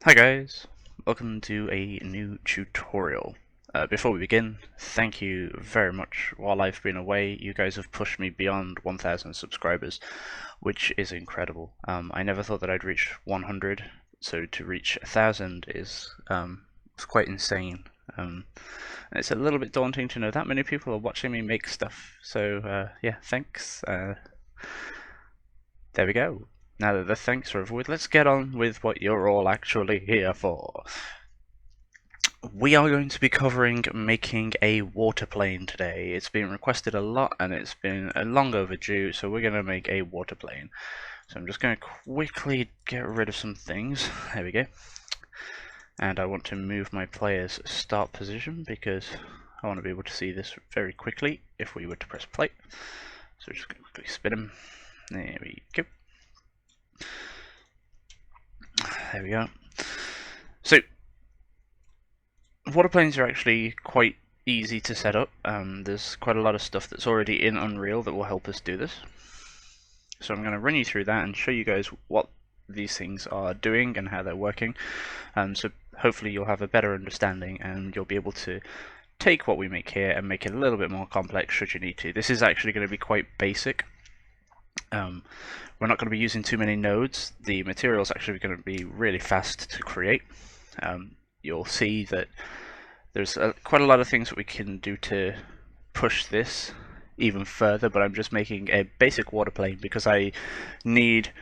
Hi guys, welcome to a new tutorial. Before we begin, thank you very much. While I've been away, you guys have pushed me beyond 1,000 subscribers, which is incredible. I never thought that I'd reach 100, so to reach 1,000 is quite insane. It's a little bit daunting to know that many people are watching me make stuff, so yeah, thanks. There we go. Now that the thanks are over with, let's get on with what you're all actually here for. We are going to be covering making a water plane today. It's been requested a lot and it's been long overdue, so we're going to make a water plane. So I'm just going to quickly get rid of some things. There we go. And I want to move my player's start position because I want to be able to see this very quickly if we were to press play. So we're just going to quickly spin him. There we go. There we go. So, water planes are actually quite easy to set up. There's quite a lot of stuff that's already in Unreal that will help us do this. So I'm going to run you through that and show you guys what these things are doing and how they're working. So hopefully you'll have a better understanding and you'll be able to take what we make here and make it a little bit more complex should you need to. This is actually going to be quite basic. We're not going to be using too many nodes. The material is actually going to be really fast to create. You'll see that there's quite a lot of things that we can do to push this even further, but I'm just making a basic water plane because I need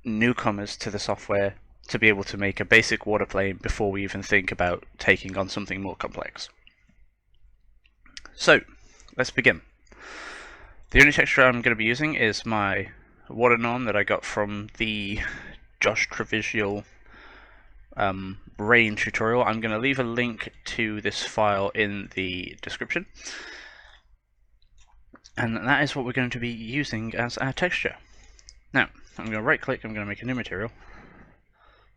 newcomers to the software to be able to make a basic water plane before we even think about taking on something more complex. So, let's begin. The only texture I'm going to be using is my water norm that I got from the Josh Trevisial rain tutorial. I'm going to leave a link to this file in the description. And that is what we're going to be using as our texture. Now, I'm going to right click, I'm going to make a new material.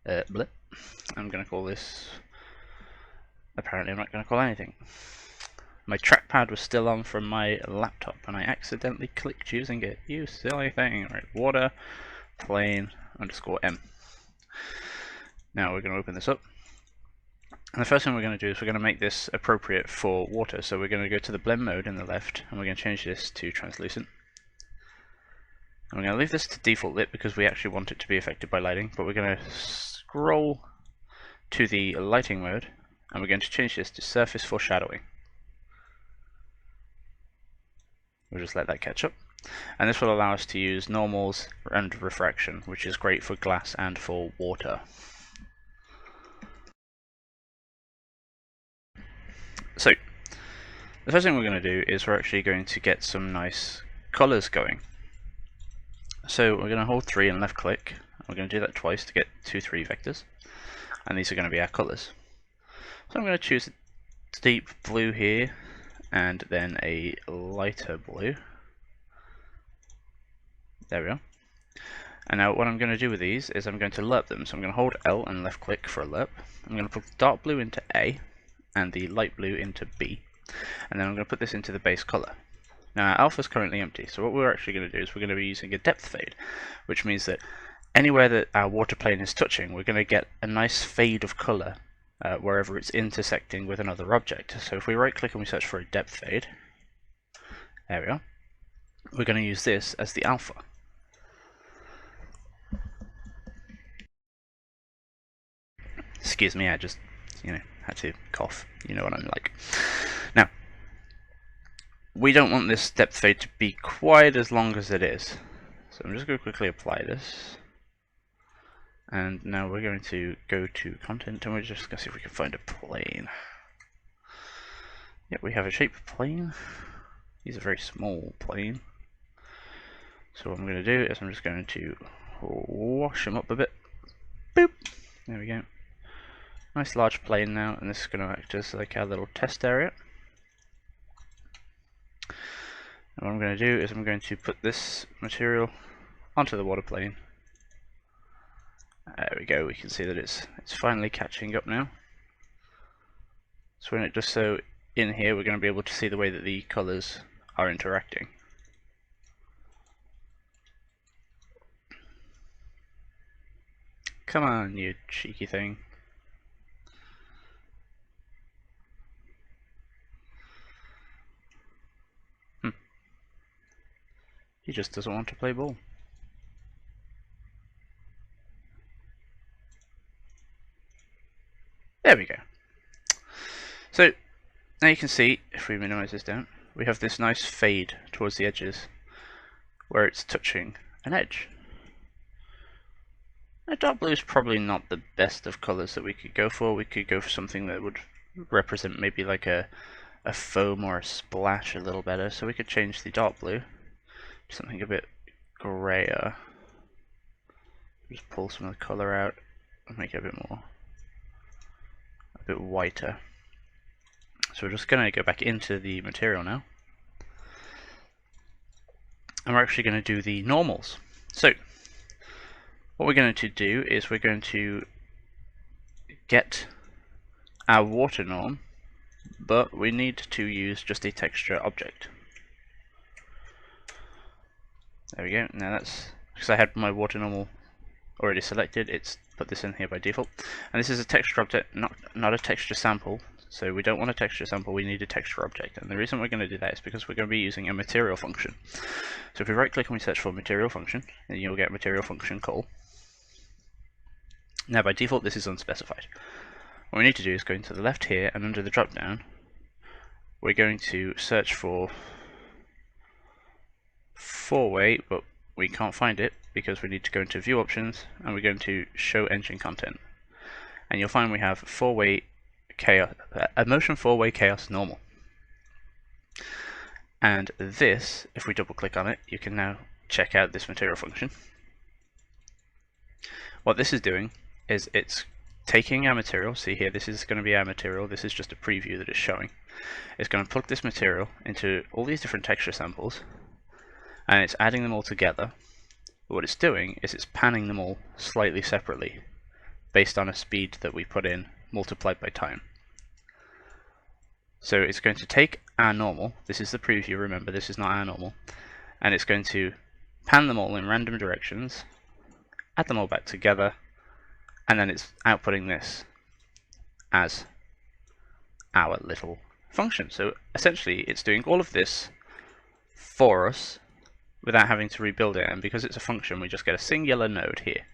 I'm going to call this... Apparently I'm not going to call anything. My trackpad was still on from my laptop and I accidentally clicked using it. You silly thing. Right, water plane _m. Now we're going to open this up. And the first thing we're going to do is we're going to make this appropriate for water. So we're going to go to the blend mode in the left and we're going to change this to translucent. And we're going to leave this to default lit because we actually want it to be affected by lighting. But we're going to scroll to the lighting mode and we're going to change this to surface foreshadowing. We'll just let that catch up. And this will allow us to use normals and refraction, which is great for glass and for water. So, the first thing we're going to do is we're actually going to get some nice colors going. So we're going to hold 3 and left click. We're going to do that twice to get 2, 3 vectors. And these are going to be our colors. So I'm going to choose a deep blue here and then a lighter blue. There we are. And now what I'm going to do with these is I'm going to lerp them. So I'm going to hold L and left click for a lerp. I'm going to put the dark blue into A and the light blue into B. And then I'm going to put this into the base color. Now our alpha is currently empty, so what we're actually going to do is we're going to be using a depth fade, which means that anywhere that our water plane is touching, we're going to get a nice fade of color wherever it's intersecting with another object. So if we right click and we search for a depth fade, there we are, we're going to use this as the alpha. Excuse me, I just, had to cough. You know what I'm like. Now, we don't want this depth fade to be quite as long as it is. So I'm just going to quickly apply this. And now we're going to go to content and we're just going to see if we can find a plane. Yep, we have a shape plane. These are very small plane. So what I'm going to do is I'm just going to wash them up a bit. Boop! There we go. Nice large plane now, and this is going to act as like our little test area. And what I'm going to do is I'm going to put this material onto the water plane. There we go, we can see that it's finally catching up now. So when it does so in here, we're going to be able to see the way that the colours are interacting. Come on, you cheeky thing. He just doesn't want to play ball. There we go. So now you can see, if we minimize this down, we have this nice fade towards the edges where it's touching an edge. Now, dark blue is probably not the best of colours that we could go for. We could go for something that would represent maybe like a foam or a splash a little better. So we could change the dark blue to something a bit grayer. Just pull some of the colour out and make it a bit whiter. So we're just going to go back into the material now. And we're actually going to do the normals. So what we're going to do is we're going to get our water norm, but we need to use just a texture object. There we go. Now that's because I had my water normal already selected, it's put this in here by default. And this is a texture object, not a texture sample. So we don't want a texture sample, we need a texture object. And the reason we're going to do that is because we're going to be using a material function. So if we right click and we search for material function, then you'll get material function call. Now by default this is unspecified. What we need to do is go into the left here, and under the drop down we're going to search for four-way, but we can't find it because we need to go into view options and we're going to show engine content. And you'll find we have four-way chaos, motion four-way chaos normal. And this, if we double click on it, you can now check out this material function. What this is doing is it's taking our material, see here, this is going to be our material, this is just a preview that it's showing. It's going to plug this material into all these different texture samples, and it's adding them all together. But what it's doing is it's panning them all slightly separately, based on a speed that we put in, multiplied by time. So it's going to take our normal, this is the preview, remember this is not our normal, and it's going to pan them all in random directions, add them all back together, and then it's outputting this as our little function. So essentially it's doing all of this for us without having to rebuild it, and because it's a function we just get a singular node here.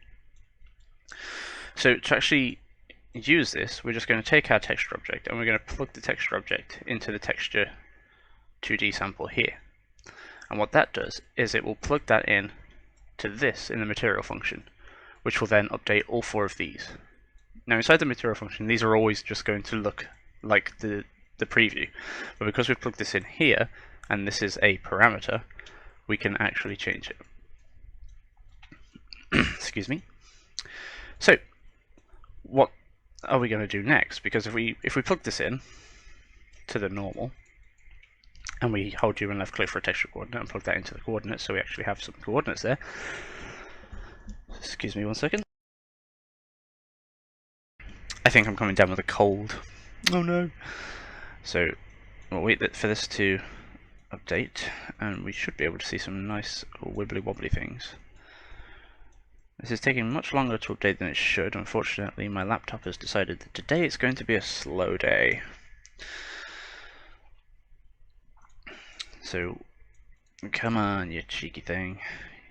So to actually use this, we're just going to take our texture object and we're going to plug the texture object into the texture 2D sample here. And what that does is it will plug that in to this in the material function, which will then update all four of these. Now inside the material function, these are always just going to look like the preview, but because we've plugged this in here, and this is a parameter, we can actually change it. Excuse me. So what are we going to do next? Because if we plug this in to the normal, and we hold U and left click for a texture coordinate and plug that into the coordinates, so we actually have some coordinates there. Excuse me 1 second. I think I'm coming down with a cold. Oh no. So we'll wait for this to update, and we should be able to see some nice wibbly wobbly things. This is taking much longer to update than it should. Unfortunately, my laptop has decided that today it's going to be a slow day. So, come on, you cheeky thing.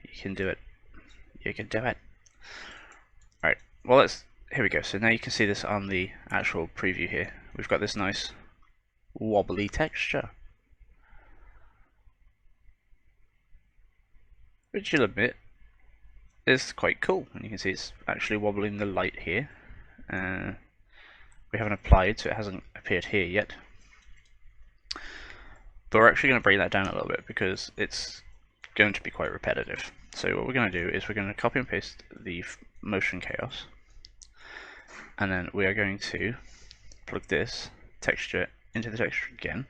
You can do it. You can do it. Alright, well here we go. So now you can see this on the actual preview here. We've got this nice wobbly texture, which you'll admit is quite cool. And you can see it's actually wobbling the light here. We haven't applied, so it hasn't appeared here yet. But we're actually going to bring that down a little bit because it's going to be quite repetitive. So what we're going to do is we're going to copy and paste the motion chaos, and then we are going to plug this texture into the texture again.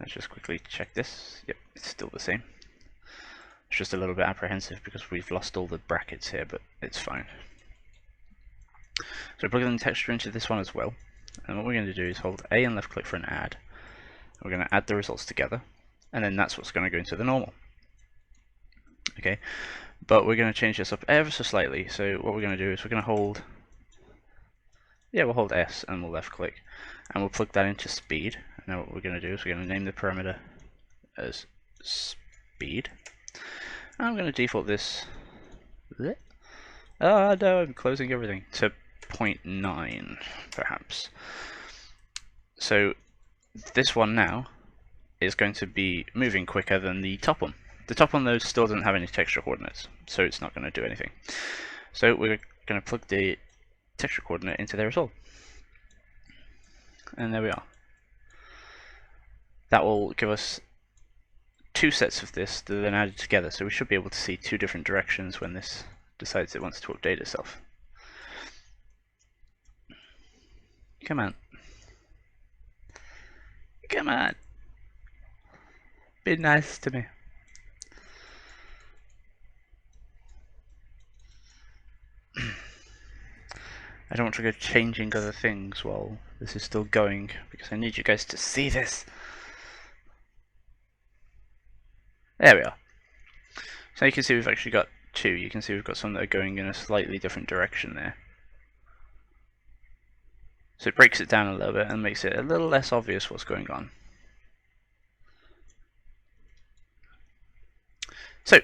Let's just quickly check this. Yep, it's still the same. It's just a little bit apprehensive because we've lost all the brackets here, but it's fine. So plug in the texture into this one as well, and what we're going to do is hold A and left click for an add. We're going to add the results together, and then that's what's going to go into the normal. Okay, but we're going to change this up ever so slightly. So what we're going to do is we're going to hold, we'll hold S and we'll left click, and we'll plug that into speed. Now what we're going to do is we're going to name the parameter as speed. I'm going to default this. Oh no, I'm closing everything to 0.9 perhaps. So this one now is going to be moving quicker than the top one. The top one though still doesn't have any texture coordinates, so it's not going to do anything. So we're going to plug the texture coordinate into there as well. And there we are. That will give us two sets of this that are then added together, so we should be able to see two different directions when this decides it wants to update itself. Come on. Come on. Be nice to me. I don't want to go changing other things while this is still going, because I need you guys to see this. There we are. So you can see we've actually got two. You can see we've got some that are going in a slightly different direction there. So it breaks it down a little bit and makes it a little less obvious what's going on. So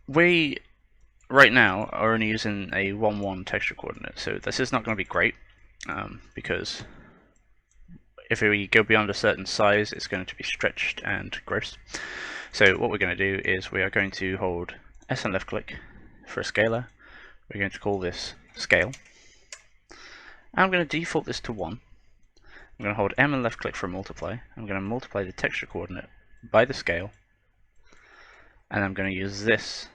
we right now are only using a 1,1 texture coordinate, so this is not going to be great because if we go beyond a certain size it's going to be stretched and gross. So what we're going to do is we are going to hold S and left click for a scalar. We're going to call this scale. I'm going to default this to 1. I'm going to hold M and left click for multiply. I'm going to multiply the texture coordinate by the scale, and I'm going to use this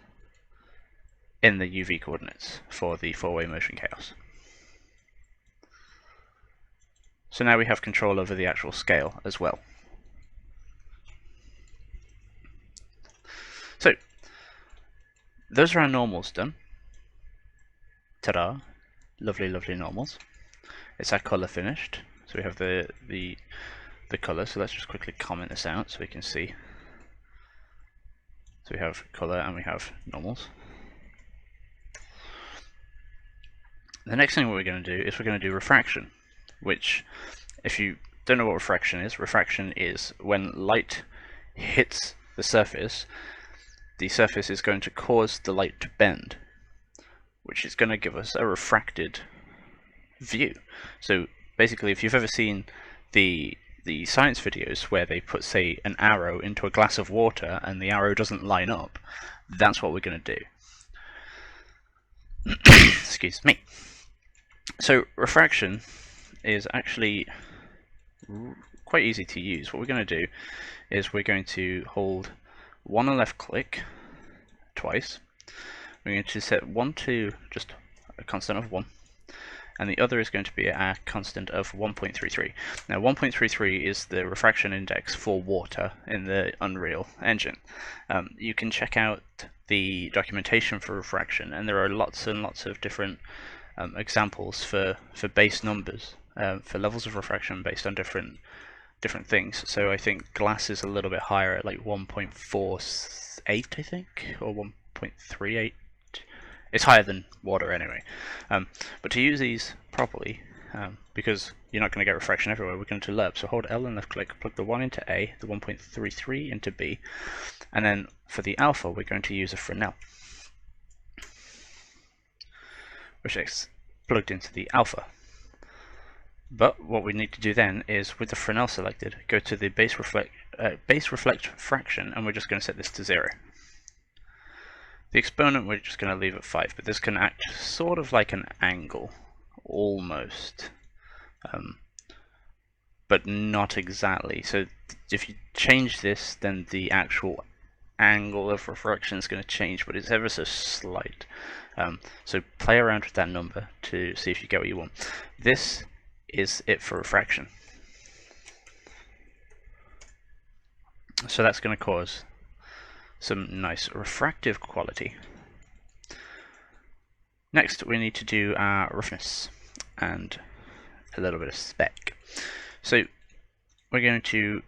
in the UV coordinates for the four-way motion chaos. So now we have control over the actual scale as well. So those are our normals done. Ta-da! Lovely, lovely normals. It's our color finished. So we have the color. So let's just quickly comment this out so we can see. So we have color and we have normals. The next thing we're going to do is we're going to do refraction, which, if you don't know what refraction is when light hits the surface is going to cause the light to bend, which is going to give us a refracted view. So basically, if you've ever seen the science videos where they put, say, an arrow into a glass of water and the arrow doesn't line up, that's what we're going to do. Excuse me. So refraction is actually quite easy to use. What we're going to do is we're going to hold 1 and left click twice. We're going to set one to just a constant of 1, and the other is going to be a constant of 1.33. Now 1.33 is the refraction index for water in the Unreal Engine. You can check out the documentation for refraction, and there are lots and lots of different examples for base numbers, for levels of refraction based on different things. So I think glass is a little bit higher at like 1.48, I think, or 1.38. It's higher than water anyway. But to use these properly, because you're not going to get refraction everywhere, we're going to lerp. So hold L and left click, plug the 1 into A, the 1.33 into B, and then for the alpha we're going to use a Fresnel, which is plugged into the alpha. But what we need to do then is, with the Fresnel selected, go to the base reflect fraction, and we're just going to set this to 0. The exponent we're just going to leave at 5, but this can act sort of like an angle, almost, but not exactly. So if you change this, then the actual angle of refraction is going to change, but it's ever so slight. So play around with that number to see if you get what you want. This is it for refraction. So that's going to cause some nice refractive quality. Next we need to do our roughness and a little bit of spec. So we're going to,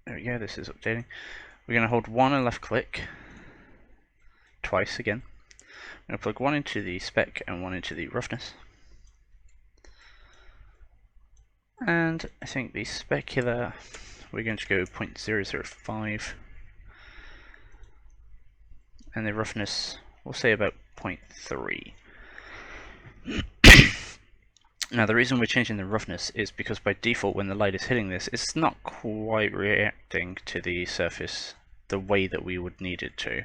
there we go, this is updating. We're going to hold 1 and left click twice again. I'm going to plug 1 into the spec and 1 into the roughness. And I think the specular we're going to go 0.005, and the roughness, we'll say about 0.3. Now the reason we're changing the roughness is because by default when the light is hitting this, it's not quite reacting to the surface the way that we would need it to.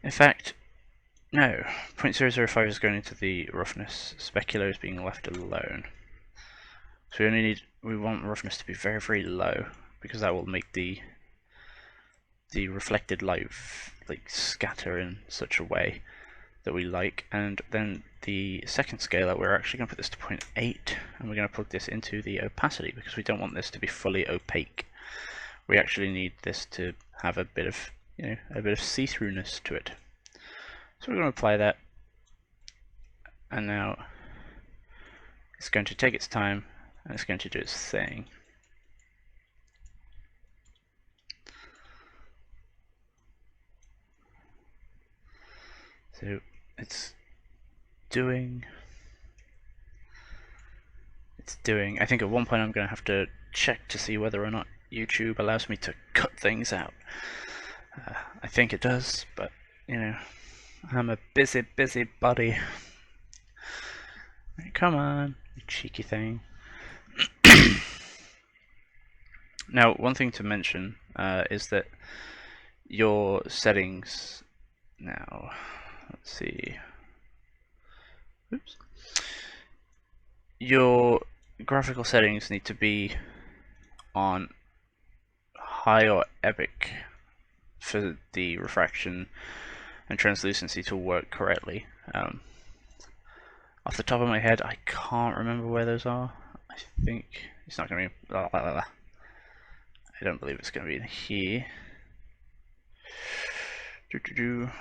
In fact, no, 0.005 is going into the roughness, specular is being left alone. So we want roughness to be very, very low, because that will make the reflected light like scatter in such a way that we like. And then the second scaler, we're actually going to put this to 0.8, and we're going to plug this into the opacity because we don't want this to be fully opaque. We actually need this to have a bit of, a bit of see-throughness to it. So we're going to apply that, and now it's going to take its time and it's going to do its thing. So it's doing. I think at one point I'm going to have to check to see whether or not YouTube allows me to cut things out. I think it does, but I'm a busy buddy. Come on, you cheeky thing. Now, one thing to mention is that your settings. Now, let's see. Oops. Your graphical settings need to be on high or epic for the refraction and translucency to work correctly. Off the top of my head, I can't remember where those are. I think it's not going to be. I don't believe it's going to be in here.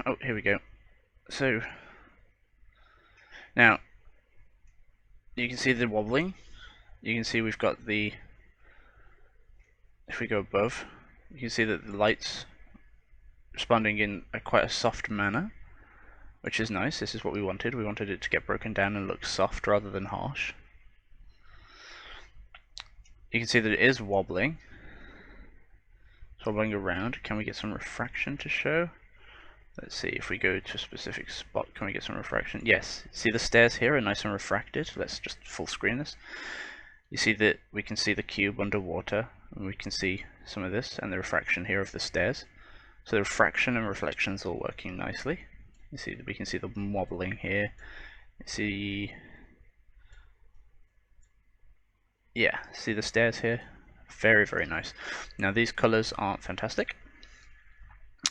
Oh, here we go. So now you can see the wobbling. You can see we've got the. If we go above, you can see that the light's responding in quite a soft manner, which is nice. This is what we wanted. We wanted it to get broken down and look soft rather than harsh. You can see that it is wobbling. It's wobbling around. Can we get some refraction to show? Let's see, if we go to a specific spot, can we get some refraction? Yes. See the stairs here are nice and refracted. Let's just full screen this. You see that we can see the cube underwater, and we can see some of this, and the refraction here of the stairs. So the refraction and reflections all working nicely. You see that we can see the wobbling here. You see, yeah, see the stairs here? Very, very nice. Now these colors aren't fantastic.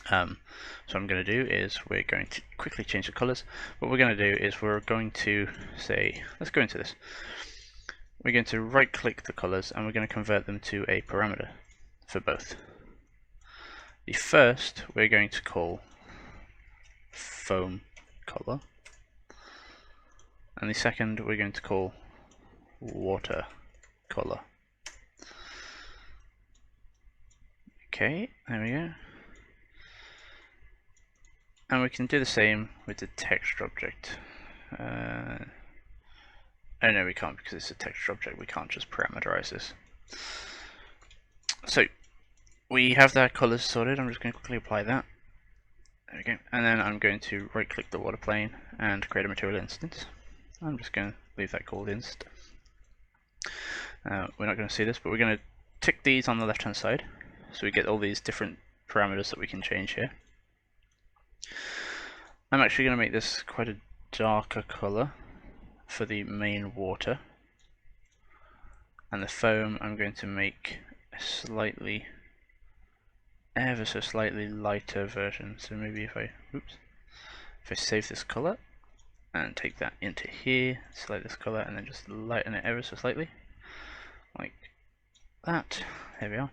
So what I'm going to do is we're going to quickly change the colors. What we're going to do is we're going to say, let's go into this. We're going to right click the colors and we're going to convert them to a parameter for both. The first we're going to call foam color, and the second we're going to call water color. Okay, there we go. And we can do the same with the texture object. Oh no, we can't, because it's a texture object. We can't just parameterize this. So we have that colors sorted. I'm just going to quickly apply that. There we go. And then I'm going to right click the water plane and create a material instance. I'm just going to leave that called inst. We're not going to see this, but we're going to tick these on the left hand side, so we get all these different parameters that we can change here. I'm actually going to make this quite a darker color for the main water, and the foam I'm going to make a slightly, ever so slightly lighter version. So maybe if I save this color and take that into here, select this color and then just lighten it ever so slightly, like that. There we are.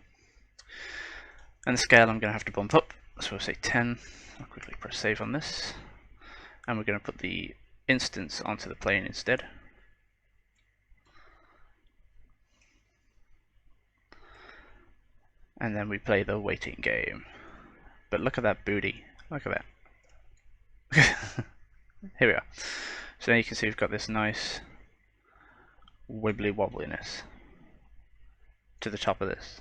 And the scale I'm going to have to bump up, so we'll say 10. I'll quickly press save on this, and we're going to put the instance onto the plane instead. And then we play the waiting game. But look at that booty. Look at that. Here we are. So now you can see we've got this nice wibbly wobbliness to the top of this,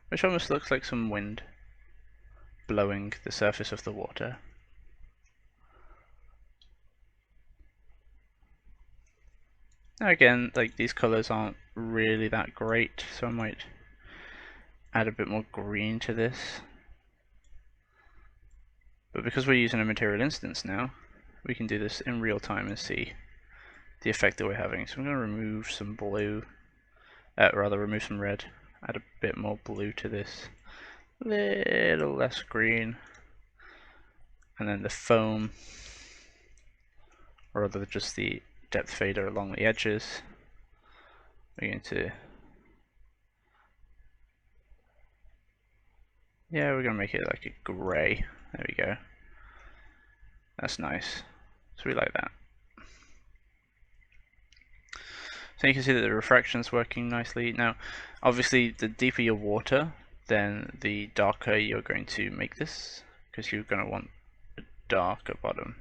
which almost looks like some wind blowing the surface of the water. Now again, like, these colours aren't really that great, so I might add a bit more green to this. But because we're using a material instance now, we can do this in real time and see the effect that we're having. So I'm going to remove some blue, remove some red, add a bit more blue to this, a little less green, and then the foam, or rather just the depth fader along the edges. We're going to, we're going to make it like a grey. There we go. That's nice. So we like that. So you can see that the refraction's working nicely. Now, obviously, the deeper your water, then the darker you're going to make this, because you're going to want a darker bottom.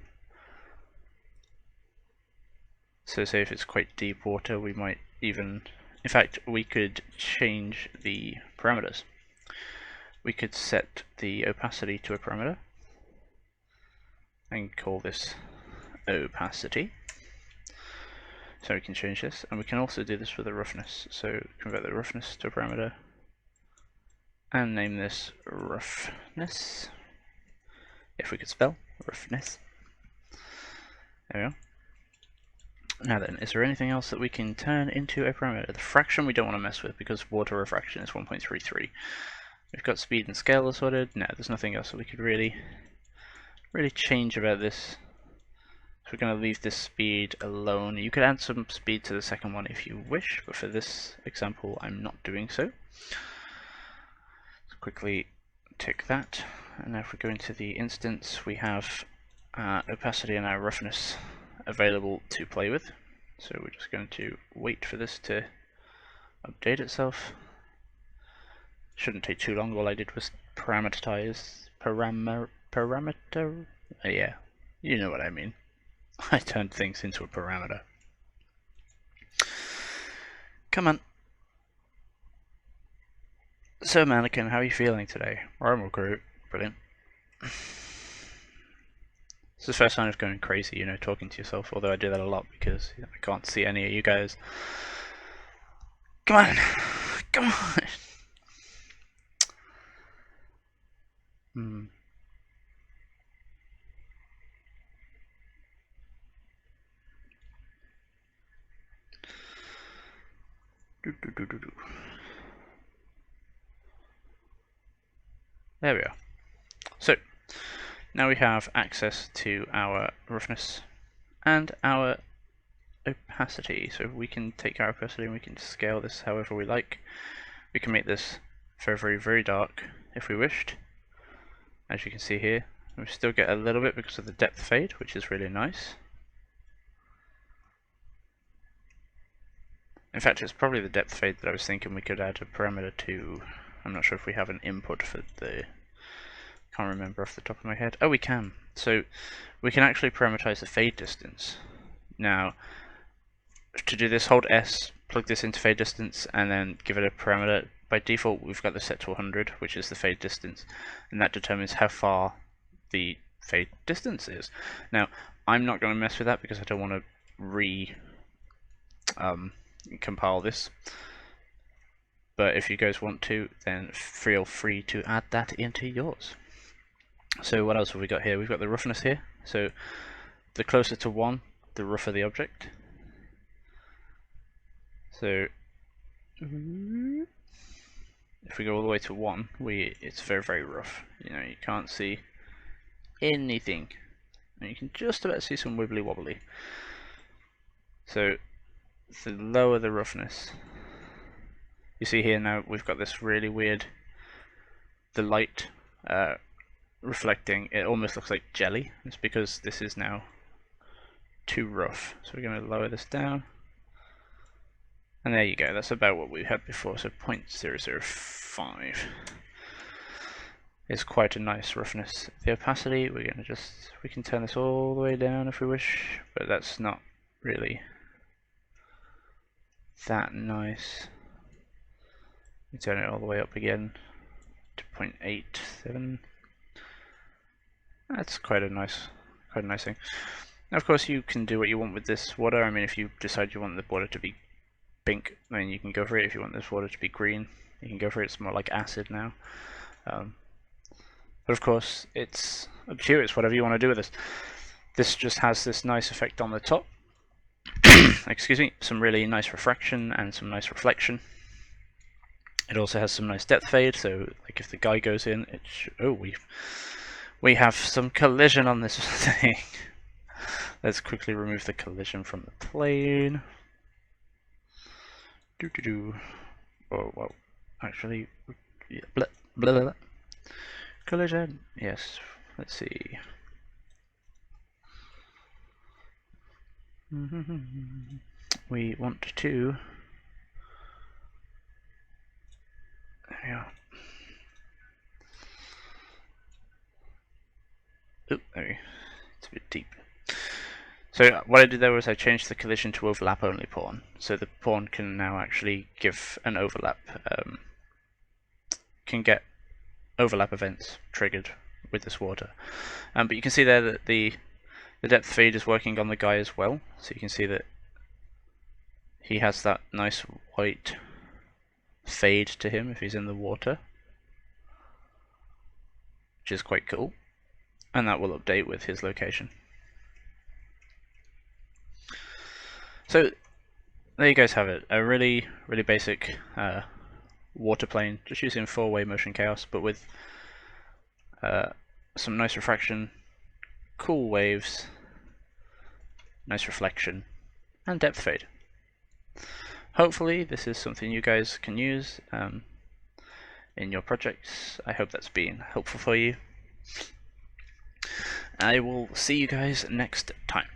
So say if it's quite deep water, we might even, in fact, we could change the parameters. We could set the opacity to a parameter and call this opacity. So we can change this, and we can also do this with the roughness. So convert the roughness to a parameter and name this roughness. If we could spell roughness. There we go. Now then, is there anything else that we can turn into a parameter? The fraction we don't want to mess with because water refraction is 1.33. We've got speed and scale sorted. No, there's nothing else that we could really change about this. So we're going to leave this speed alone. You could add some speed to the second one if you wish, but for this example I'm not doing so. Let's quickly tick that. And now if we go into the instance, we have opacity and our roughness available to play with. So we're just going to wait for this to update itself. Shouldn't take too long. All I did was parameterize parameter. Yeah, you know what I mean. I turned things into a parameter. Come on. So Mannequin, how are you feeling today? I'm okay. Brilliant. It's the first sign of going crazy, you know, talking to yourself, although I do that a lot because I can't see any of you guys. Come on! Come on! There we are. So, now we have access to our roughness and our opacity. So we can take our opacity and we can scale this however we like. We can make this very, very, very dark if we wished. As you can see here, we still get a little bit because of the depth fade, which is really nice. In fact, it's probably the depth fade that I was thinking we could add a parameter to. I'm not sure if we have an input for the... Can't remember off the top of my head. Oh, we can. So we can actually parameterize the fade distance. Now, to do this, hold S, plug this into fade distance, and then give it a parameter. By default, we've got this set to 100, which is the fade distance, and that determines how far the fade distance is. Now, I'm not going to mess with that because I don't want to compile this. But if you guys want to, then feel free to add that into yours. So what else have we got here? We've got the roughness here. So the closer to 1, the rougher the object. So if we go all the way to 1, it's very, very rough. You know, you can't see anything. And you can just about see some wibbly wobbly. So the lower the roughness, you see here now we've got this really weird, the light reflecting, it almost looks like jelly. It's because this is now too rough. So we're going to lower this down. And there you go, that's about what we had before, so 0.005 is quite a nice roughness. The opacity, we can turn this all the way down if we wish, but that's not really that nice. We turn it all the way up again to 0.87. That's quite a nice thing. Now, of course, you can do what you want with this water. I mean, if you decide you want the water to be pink, then you can go for it. If you want this water to be green, you can go for it. It's more like acid now. But of course, it's up to you. It's whatever you want to do with this. This just has this nice effect on the top. Excuse me. Some really nice refraction and some nice reflection. It also has some nice depth fade. So, like if the guy goes in, oh, we have some collision on this thing. Let's quickly remove the collision from the plane. Oh, well, actually, yeah, blah, blah, blah. Collision, yes, let's see. We want to, there we are. Oh, there we go. It's a bit deep. So what I did there was I changed the collision to overlap only pawn. So the pawn can now actually give an overlap, can get overlap events triggered with this water. But you can see there that the depth fade is working on the guy as well. So you can see that he has that nice white fade to him if he's in the water, which is quite cool. And that will update with his location. So there you guys have it, a really basic water plane, just using 4-way motion chaos, but with some nice refraction, cool waves, nice reflection, and depth fade. Hopefully this is something you guys can use in your projects. I hope that's been helpful for you. I will see you guys next time.